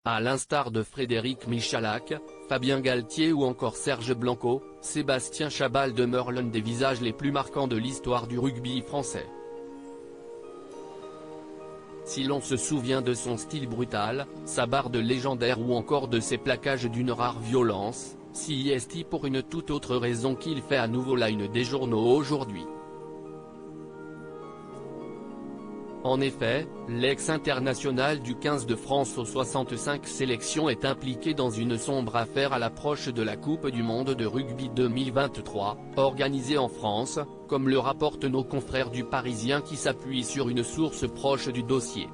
À l'instar de Frédéric Michalak, Fabien Galtier ou encore Serge Blanco, Sébastien Chabal demeure l'un des visages les plus marquants de l'histoire du rugby français. Si l'on se souvient de son style brutal, sa barde légendaire ou encore de ses plaquages d'une rare violence, c'est pour une toute autre raison qu'il fait à nouveau la une des journaux aujourd'hui. En effet, l'ex-international du 15 de France aux 65 sélections est impliqué dans une sombre affaire à l'approche de la Coupe du Monde de rugby 2023, organisée en France, comme le rapportent nos confrères du Parisien qui s'appuient sur une source proche du dossier.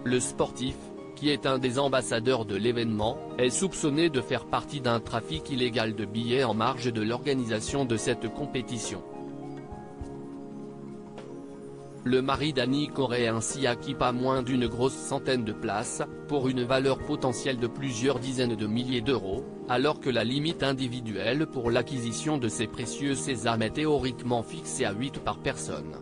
Le sportif, qui est un des ambassadeurs de l'événement, est soupçonné de faire partie d'un trafic illégal de billets en marge de l'organisation de cette compétition. Le mari d'Annick aurait ainsi acquis pas moins d'une grosse centaine de places, pour une valeur potentielle de plusieurs dizaines de milliers d'euros, alors que la limite individuelle pour l'acquisition de ces précieux sésames est théoriquement fixée à 8 par personne.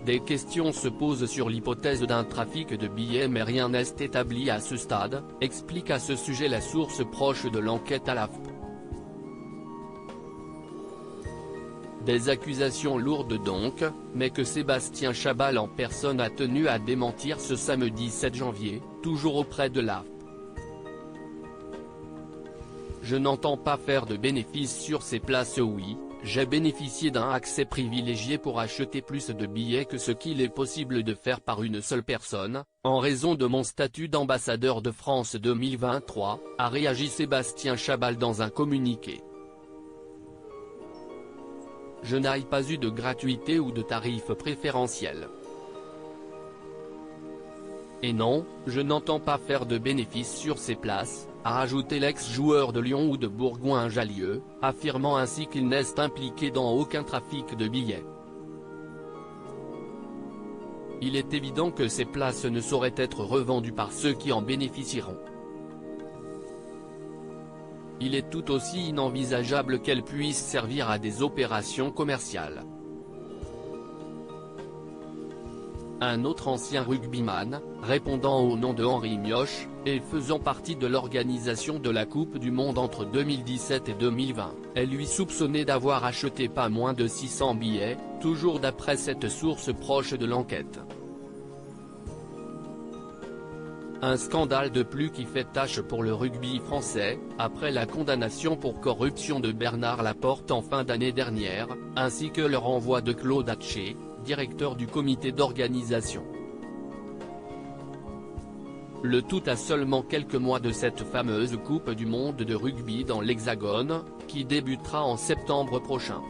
Des questions se posent sur l'hypothèse d'un trafic de billets mais rien n'est établi à ce stade, explique à ce sujet la source proche de l'enquête à l'AFP. Des accusations lourdes donc, mais que Sébastien Chabal en personne a tenu à démentir ce samedi 7 janvier, toujours auprès de l'AFP. Je n'entends pas faire de bénéfices sur ces places. Oui, j'ai bénéficié d'un accès privilégié pour acheter plus de billets que ce qu'il est possible de faire par une seule personne, en raison de mon statut d'ambassadeur de France 2023, a réagi Sébastien Chabal dans un communiqué. Je n'ai pas eu de gratuité ou de tarifs préférentiels. Et non, je n'entends pas faire de bénéfices sur ces places, a rajouté l'ex-joueur de Lyon ou de Bourgoin-Jallieu, affirmant ainsi qu'il n'est impliqué dans aucun trafic de billets. Il est évident que ces places ne sauraient être revendues par ceux qui en bénéficieront. Il est tout aussi inenvisageable qu'elles puissent servir à des opérations commerciales. Un autre ancien rugbyman, répondant au nom de Henri Mioche, et faisant partie de l'organisation de la Coupe du Monde entre 2017 et 2020, est lui soupçonné d'avoir acheté pas moins de 600 billets, toujours d'après cette source proche de l'enquête. Un scandale de plus qui fait tache pour le rugby français, après la condamnation pour corruption de Bernard Laporte en fin d'année dernière, ainsi que le renvoi de Claude Hatché, directeur du comité d'organisation. Le tout à seulement quelques mois de cette fameuse Coupe du Monde de rugby dans l'Hexagone, qui débutera en septembre prochain.